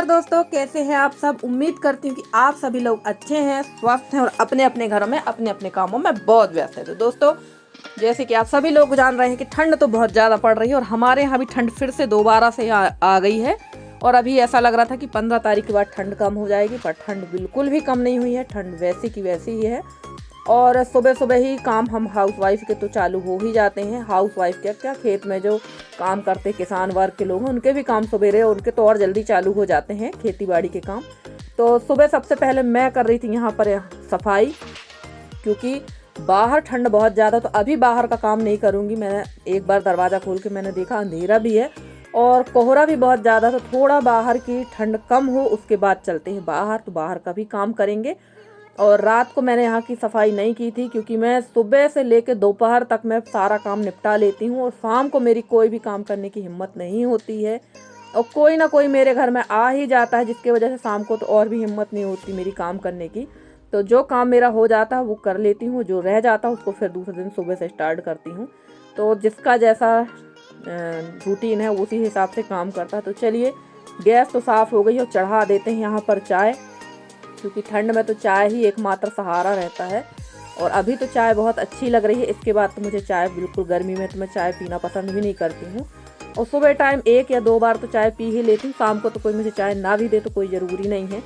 नमस्कार दोस्तों, कैसे हैं आप सब। उम्मीद करती हूँ कि आप सभी लोग अच्छे हैं, स्वस्थ हैं और अपने अपने घरों में अपने अपने कामों में बहुत व्यस्त हैं। तो दोस्तों, जैसे कि आप सभी लोग जान रहे हैं कि ठंड तो बहुत ज़्यादा पड़ रही है और हमारे यहाँ भी ठंड फिर से दोबारा से आ गई है। और अभी ऐसा लग रहा था कि 15 तारीख के बाद ठंड कम हो जाएगी, पर ठंड बिल्कुल भी कम नहीं हुई है। ठंड वैसी की वैसी ही है। और सुबह सुबह ही काम हम हाउसवाइफ के तो चालू हो ही जाते हैं। हाउसवाइफ क्या खेत में जो काम करते किसान वर्ग के लोग हैं, उनके भी काम सवेरे, उनके तो और जल्दी चालू हो जाते हैं खेती बाड़ी के काम। तो सुबह सबसे पहले मैं कर रही थी यहाँ पर सफाई, क्योंकि बाहर ठंड बहुत ज़्यादा। तो अभी बाहर का काम नहीं करूँगी। मैंने एक बार दरवाज़ा खोल के मैंने देखा अंधेरा भी है और कोहरा भी बहुत ज़्यादा, तो थोड़ा बाहर की ठंड कम हो उसके बाद चलते हैं बाहर, तो बाहर का भी काम करेंगे। और रात को मैंने यहाँ की सफाई नहीं की थी, क्योंकि मैं सुबह से लेकर दोपहर तक मैं सारा काम निपटा लेती हूँ और शाम को मेरी कोई भी काम करने की हिम्मत नहीं होती है। और कोई ना कोई मेरे घर में आ ही जाता है, जिसकी वजह से शाम को तो और भी हिम्मत नहीं होती मेरी काम करने की। तो जो काम मेरा हो जाता है वो कर लेती हूँ, जो रह जाता है उसको फिर दूसरे दिन सुबह से स्टार्ट करती हूँ। तो जिसका जैसा रूटीन है उसी हिसाब से काम करता है। तो चलिए, गैस तो साफ़ हो गई और चढ़ा देते हैं यहाँ पर चाय, क्योंकि ठंड में तो चाय ही एकमात्र सहारा रहता है। और अभी तो चाय बहुत अच्छी लग रही है, इसके बाद तो मुझे चाय बिल्कुल, गर्मी में तो मैं चाय पीना पसंद भी नहीं करती हूँ। और सुबह टाइम 1 या 2 बार तो चाय पी ही लेती हूँ। शाम को तो कोई मुझे चाय ना भी दे तो कोई ज़रूरी नहीं है।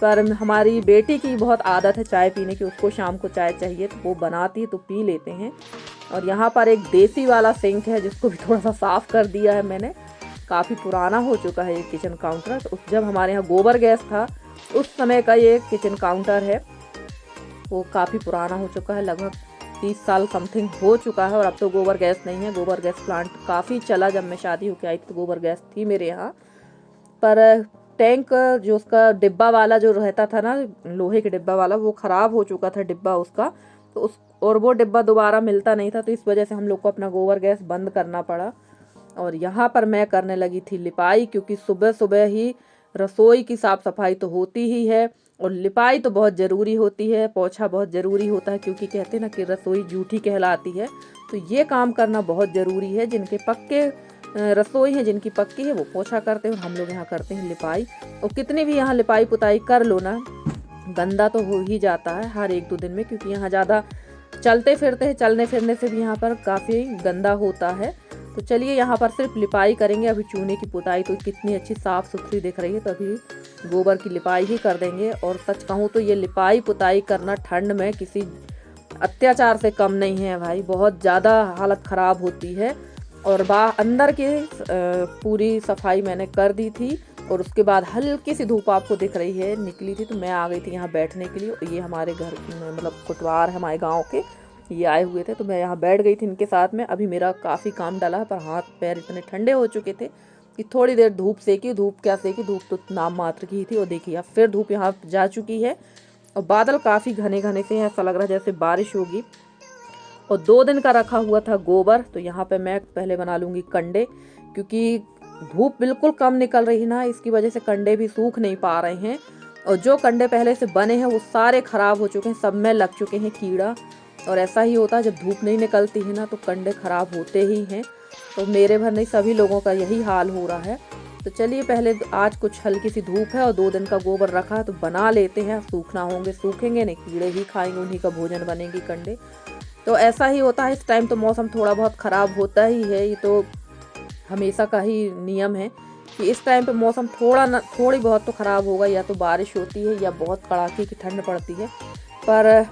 पर हमारी बेटी की बहुत आदत है चाय पीने की, उसको शाम को चाय चाहिए, तो वो बनाती है तो पी लेते हैं। और यहाँ पर एक देसी वाला सिंक है, जिसको भी थोड़ा सा साफ़ कर दिया है मैंने। काफ़ी पुराना हो चुका है ये किचन काउंटर। तो जब हमारे यहाँ गोबर गैस था उस समय का ये किचन काउंटर है, वो काफ़ी पुराना हो चुका है, लगभग 30 साल समथिंग हो चुका है। और अब तो गोबर गैस नहीं है। गोबर गैस प्लांट काफ़ी चला, जब मैं शादी होकर आई तो गोबर गैस थी मेरे यहाँ। पर टैंक जो उसका डिब्बा वाला जो रहता था ना, लोहे के डिब्बा वाला, वो ख़राब हो चुका था डिब्बा उसका। तो और वो डिब्बा दोबारा मिलता नहीं था, तो इस वजह से हम लोग को अपना गोबर गैस बंद करना पड़ा। और यहाँ पर मैं करने लगी थी लिपाई, क्योंकि सुबह सुबह ही रसोई की साफ़ सफाई तो होती ही है और लिपाई तो बहुत ज़रूरी होती है, पोछा बहुत ज़रूरी होता है, क्योंकि कहते हैं ना कि रसोई जूठी कहलाती है। तो ये काम करना बहुत ज़रूरी है। जिनके पक्के रसोई है, जिनकी पक्की है, वो पोछा करते हैं और हम लोग यहाँ करते हैं लिपाई। और कितनी भी यहाँ लिपाई पुताई कर लो ना, गंदा तो हो ही जाता है हर 1-2 दिन में, क्योंकि यहाँ ज़्यादा चलते फिरते हैं, चलने फिरने से भी यहाँ पर काफ़ी गंदा होता है। तो चलिए, यहाँ पर सिर्फ लिपाई करेंगे। अभी चूने की पुताई तो कितनी अच्छी साफ़ सुथरी दिख रही है, तो अभी गोबर की लिपाई ही कर देंगे। और सच कहूँ तो ये लिपाई पुताई करना ठंड में किसी अत्याचार से कम नहीं है भाई, बहुत ज़्यादा हालत ख़राब होती है। और अंदर की पूरी सफाई मैंने कर दी थी और उसके बाद हल्की सी धूप आपको दिख रही है निकली थी, तो मैं आ गई थी यहाँ बैठने के लिए। ये हमारे घर मतलब कुटवार है हमारे गाँव के, ये आए हुए थे, तो मैं यहाँ बैठ गई थी इनके साथ में। अभी मेरा काफ़ी काम डला है, पर हाथ पैर इतने ठंडे हो चुके थे कि थोड़ी देर धूप सेकी। धूप क्या सेकी, धूप तो नाम मात्र की ही थी। और देखिए अब फिर धूप यहाँ जा चुकी है और बादल काफ़ी घने घने से हैं, ऐसा लग रहा है जैसे बारिश होगी। और 2 दिन का रखा हुआ था गोबर, तो यहाँ पे मैं पहले बना लूँगी कंडे, क्योंकि धूप बिल्कुल कम निकल रही ना, इसकी वजह से कंडे भी सूख नहीं पा रहे हैं। और जो कंडे पहले से बने हैं वो सारे ख़राब हो चुके हैं, सब में लग चुके हैं कीड़ा। और ऐसा ही होता है, जब धूप नहीं निकलती है ना तो कंडे ख़राब होते ही हैं। तो मेरे भर नहीं, सभी लोगों का यही हाल हो रहा है। तो चलिए, पहले आज कुछ हल्की सी धूप है और 2 दिन का गोबर रखा है, तो बना लेते हैं। सूखना होंगे सूखेंगे नहीं, कीड़े ही खाएंगे, उन्हीं का भोजन बनेगी कंडे। तो ऐसा ही होता है, इस टाइम तो मौसम थोड़ा बहुत ख़राब होता ही है। ये तो हमेशा का ही नियम है कि इस टाइम पे मौसम थोड़ी बहुत तो ख़राब होगा, या तो बारिश होती है या बहुत कड़ाके की ठंड पड़ती है। पर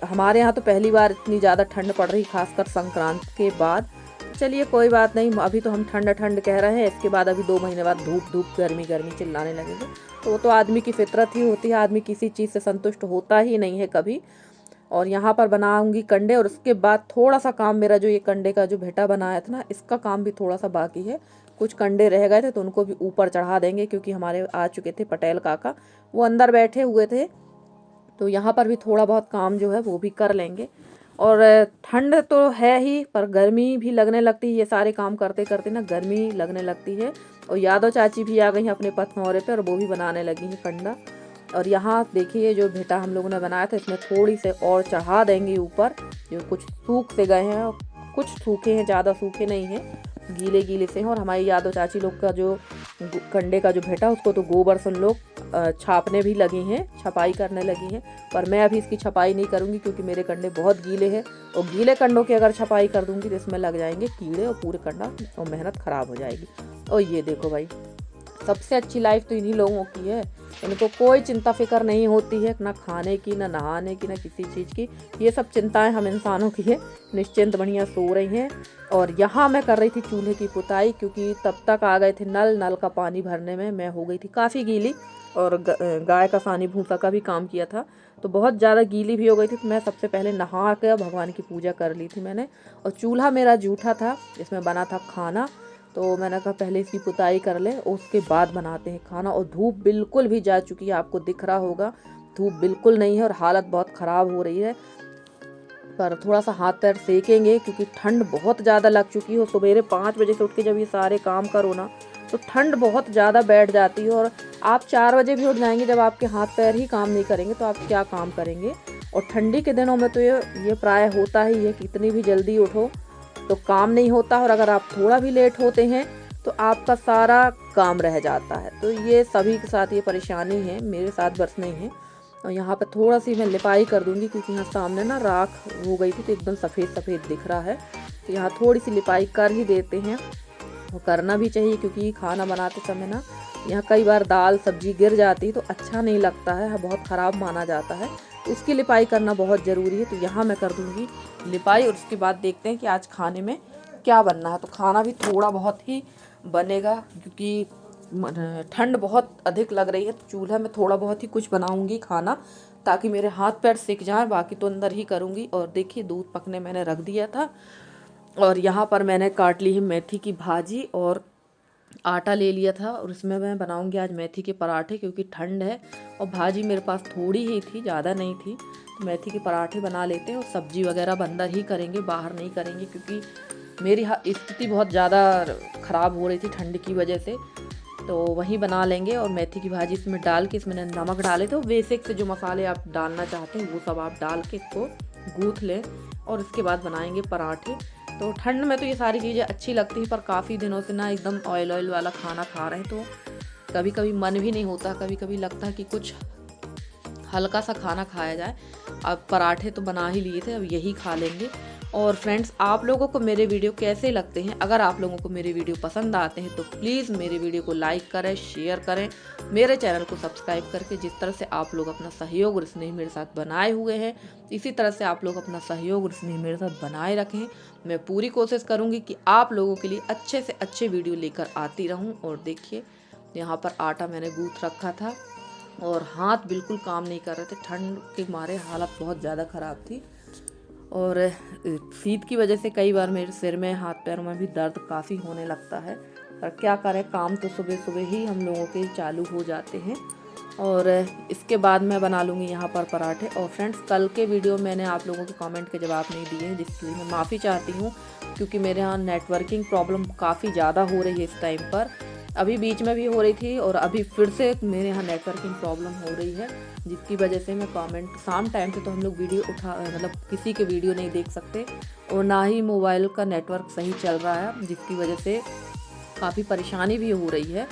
हमारे यहाँ तो पहली बार इतनी ज़्यादा ठंड पड़ रही, खासकर संक्रांत के बाद। चलिए कोई बात नहीं, अभी तो हम ठंड ठंड कह रहे हैं, इसके बाद अभी 2 महीने बाद धूप धूप गर्मी गर्मी चिल्लाने लगेंगे। तो वो तो आदमी की फितरत ही होती है, आदमी किसी चीज़ से संतुष्ट होता ही नहीं है कभी। और यहाँ पर बनाऊंगी कंडे, और उसके बाद थोड़ा सा काम मेरा, जो ये कंडे का जो भेटा बनाया था ना, इसका काम भी थोड़ा सा बाकी है। कुछ कंडे रह गए थे तो उनको भी ऊपर चढ़ा देंगे, क्योंकि हमारे आ चुके थे पटेल काका, वो अंदर बैठे हुए थे। तो यहाँ पर भी थोड़ा बहुत काम जो है वो भी कर लेंगे। और ठंड तो है ही, पर गर्मी भी लगने लगती है, ये सारे काम करते करते ना गर्मी लगने लगती है। और यादव चाची भी आ गई हैं अपने पथनौरे पे, और वो भी बनाने लगी हैं कंडा। और यहाँ देखिए, जो भेटा हम लोगों ने बनाया था, इसमें थोड़ी से और चढ़ा देंगे ऊपर। जो कुछ सूख से गए हैं और कुछ सूखे हैं, ज़्यादा सूखे नहीं हैं। गीले गीले से हैं। और हमारी यादव चाची लोग का जो कंडे का जो भेटा उसको तो गोबर से उन लोग छापने भी लगी हैं, छपाई करने लगी हैं। पर मैं अभी इसकी छपाई नहीं करूँगी क्योंकि मेरे कंडे बहुत गीले हैं और गीले कंडों की अगर छपाई कर दूँगी तो इसमें लग जाएंगे कीड़े और पूरे कंडा और मेहनत ख़राब हो जाएगी। और ये देखो भाई, सबसे अच्छी लाइफ तो इन्हीं लोगों की है। इनको कोई चिंता फिक्र नहीं होती है, ना खाने की, ना नहाने की, ना किसी चीज़ की। ये सब चिंताएं हम इंसानों की है। निश्चिंत बढ़िया सो रही हैं। और यहाँ मैं कर रही थी चूल्हे की पुताई क्योंकि तब तक आ गए थे नल का पानी भरने में मैं हो गई थी काफ़ी गीली। और गाय का सानी भूसा का भी काम किया था तो बहुत ज़्यादा गीली भी हो गई थी। तो मैं सबसे पहले नहा कर भगवान की पूजा कर ली थी मैंने। और चूल्हा मेरा जूठा था, इसमें बना था खाना। तो मैंने कहा पहले इसकी पुताई कर ले उसके बाद बनाते हैं खाना। और धूप बिल्कुल भी जा चुकी है, आपको दिख रहा होगा धूप बिल्कुल नहीं है और हालत बहुत ख़राब हो रही है। पर थोड़ा सा हाथ पैर सेकेंगे क्योंकि ठंड बहुत ज़्यादा लग चुकी है। और सवेरे 5 बजे से उठ के जब ये सारे काम करो ना तो ठंड बहुत ज़्यादा बैठ जाती है। और आप 4 बजे भी उठ जाएंगे, जब आपके हाथ पैर ही काम नहीं करेंगे तो आप क्या काम करेंगे। और ठंडी के दिनों में तो ये प्राय होता ही है कि इतनी भी जल्दी उठो तो काम नहीं होता। और अगर आप थोड़ा भी लेट होते हैं तो आपका सारा काम रह जाता है। तो ये सभी के साथ ये परेशानी है, मेरे साथ बस नहीं है। और यहाँ पे थोड़ा सी मैं लिपाई कर दूंगी क्योंकि यहाँ सामने ना राख हो गई थी तो एकदम सफ़ेद सफ़ेद दिख रहा है। तो यहाँ थोड़ी सी लिपाई कर ही देते हैं, वो करना भी चाहिए क्योंकि खाना बनाते समय ना यहाँ कई बार दाल सब्जी गिर जाती है तो अच्छा नहीं लगता है, बहुत ख़राब माना जाता है। तो उसकी लिपाई करना बहुत ज़रूरी है। तो यहाँ मैं कर दूँगी लिपाई और उसके बाद देखते हैं कि आज खाने में क्या बनना है। तो खाना भी थोड़ा बहुत ही बनेगा क्योंकि ठंड बहुत अधिक लग रही है। तो चूल्हा में थोड़ा बहुत ही कुछ बनाऊंगी खाना ताकि मेरे हाथ पैर सिक जाएं, बाकी तो अंदर ही करूंगी। और देखिए दूध पकने मैंने रख दिया था और यहाँ पर मैंने काट ली है मेथी की भाजी और आटा ले लिया था। और इसमें मैं बनाऊंगी आज मेथी के पराठे क्योंकि ठंड है और भाजी मेरे पास थोड़ी ही थी, ज़्यादा नहीं थी। तो मेथी के पराठे बना लेते हैं और सब्जी वगैरह अंदर ही करेंगे, बाहर नहीं करेंगे क्योंकि मेरी स्थिति बहुत ज़्यादा ख़राब हो रही थी ठंड की वजह से। तो वहीं बना लेंगे और मेथी की भाजी इसमें डाल के इसमें नमक डाले तो बेसिक से जो मसाले आप डालना चाहते हैं वो सब आप डाल के इसको गूँथ लें और इसके बाद बनाएंगे पराठे। तो ठंड में तो ये सारी चीज़ें अच्छी लगती हैं पर काफ़ी दिनों से ना एकदम ऑयल वाला खाना खा रहे हैं तो कभी कभी मन भी नहीं होता, कभी कभी लगता है कि कुछ हल्का सा खाना खाया जाए। अब पराठे तो बना ही लिए थे, अब यही खा लेंगे। और फ्रेंड्स, आप लोगों को मेरे वीडियो कैसे लगते हैं? अगर आप लोगों को मेरे वीडियो पसंद आते हैं तो प्लीज़ मेरे वीडियो को लाइक करें, शेयर करें, मेरे चैनल को सब्सक्राइब करके। जिस तरह से आप लोग अपना सहयोग और स्नेह मेरे साथ बनाए हुए हैं इसी तरह से आप लोग अपना सहयोग और स्नेह मेरे साथ बनाए रखें। मैं पूरी कोशिश करूँगी कि आप लोगों के लिए अच्छे से अच्छे वीडियो लेकर आती रहूँ। और देखिए यहाँ पर आटा मैंने गूँथ रखा था और हाथ बिल्कुल काम नहीं कर रहे थे, ठंड के मारे हालत बहुत ज़्यादा ख़राब थी। और शीत की वजह से कई बार मेरे सिर में हाथ पैरों में भी दर्द काफ़ी होने लगता है, पर क्या करें, काम तो सुबह सुबह ही हम लोगों के चालू हो जाते हैं। और इसके बाद मैं बना लूँगी यहाँ पर पराठे। और फ्रेंड्स, कल के वीडियो मैंने आप लोगों के कमेंट के जवाब नहीं दिए हैं जिसके लिए मैं माफ़ी चाहती हूँ क्योंकि मेरे यहाँ नेटवर्किंग प्रॉब्लम काफ़ी ज़्यादा हो रही है इस टाइम पर। अभी बीच में भी हो रही थी और अभी फिर से मेरे यहाँ नेटवर्किंग प्रॉब्लम हो रही है जिसकी वजह से मैं कमेंट शाम टाइम से तो हम लोग वीडियो मतलब किसी के वीडियो नहीं देख सकते और ना ही मोबाइल का नेटवर्क सही चल रहा है जिसकी वजह से काफ़ी परेशानी भी हो रही है।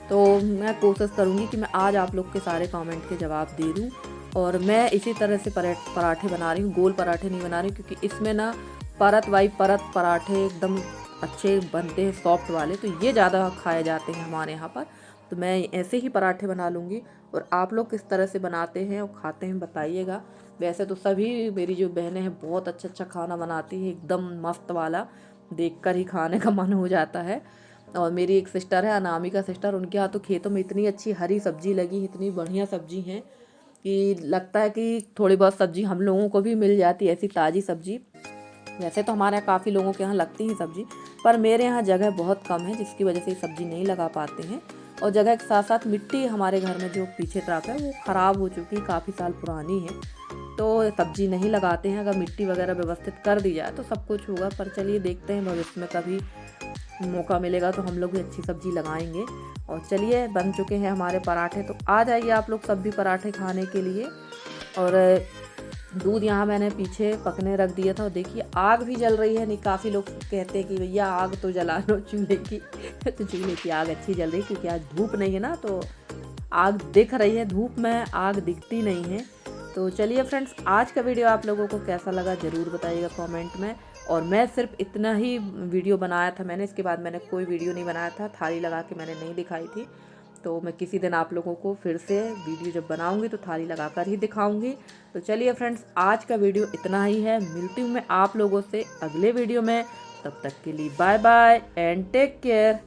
तो मैं कोशिश करूँगी कि मैं आज आप लोग के सारे कमेंट के जवाब दे दूँ। और मैं इसी तरह से पराठे बना रही हूँ, गोल पराठे नहीं बना रही क्योंकि इसमें ना परत बाई परत पराठे एकदम अच्छे बनते हैं, सॉफ्ट वाले, तो ये ज़्यादा खाए जाते हैं हमारे यहाँ पर। तो मैं ऐसे ही पराठे बना लूँगी और आप लोग किस तरह से बनाते हैं और खाते हैं बताइएगा। वैसे तो सभी मेरी जो बहनें हैं बहुत अच्छा खाना बनाती है, एकदम मस्त वाला, देखकर ही खाने का मन हो जाता है। और मेरी एक सिस्टर है अनामिका सिस्टर, उनके यहाँ तो खेतों में इतनी अच्छी हरी सब्जी लगी, इतनी बढ़िया सब्जी है कि लगता है कि थोड़ी बहुत सब्जी हम लोगों को भी मिल जाती है, ऐसी ताज़ी सब्जी। वैसे तो हमारे यहाँ काफ़ी लोगों के यहाँ लगती है सब्जी, पर मेरे यहाँ जगह बहुत कम है जिसकी वजह से सब्जी नहीं लगा पाते हैं। और जगह के साथ साथ मिट्टी हमारे घर में जो पीछे तरफ है वो ख़राब हो चुकी है, काफ़ी साल पुरानी है, तो सब्जी नहीं लगाते हैं। अगर मिट्टी वगैरह व्यवस्थित कर दी जाए तो सब कुछ होगा। पर चलिए देखते हैं, भविष्य में कभी मौका मिलेगा तो हम लोग भी अच्छी सब्जी लगाएंगे। और चलिए बन चुके हैं हमारे पराठे, तो आ जाइए आप लोग सब भी पराठे खाने के लिए। और दूध यहाँ मैंने पीछे पकने रख दिया था और देखिए आग भी जल रही है। नहीं, काफ़ी लोग कहते हैं कि भैया आग तो जला लो चूल्हे की तो चूल्हे की आग अच्छी जल रही है क्योंकि आज धूप नहीं है ना, तो आग दिख रही है, धूप में आग दिखती नहीं है। तो चलिए फ्रेंड्स, आज का वीडियो आप लोगों को कैसा लगा ज़रूर बताइएगा कमेंट में। और मैं सिर्फ इतना ही वीडियो बनाया था मैंने, इसके बाद मैंने कोई वीडियो नहीं बनाया था, थाली लगा के मैंने नहीं दिखाई थी। तो मैं किसी दिन आप लोगों को फिर से वीडियो जब बनाऊंगी तो थाली लगाकर ही दिखाऊंगी। तो चलिए फ्रेंड्स, आज का वीडियो इतना ही है। मिलती हूँ मैं आप लोगों से अगले वीडियो में, तब तक के लिए bye bye and take care.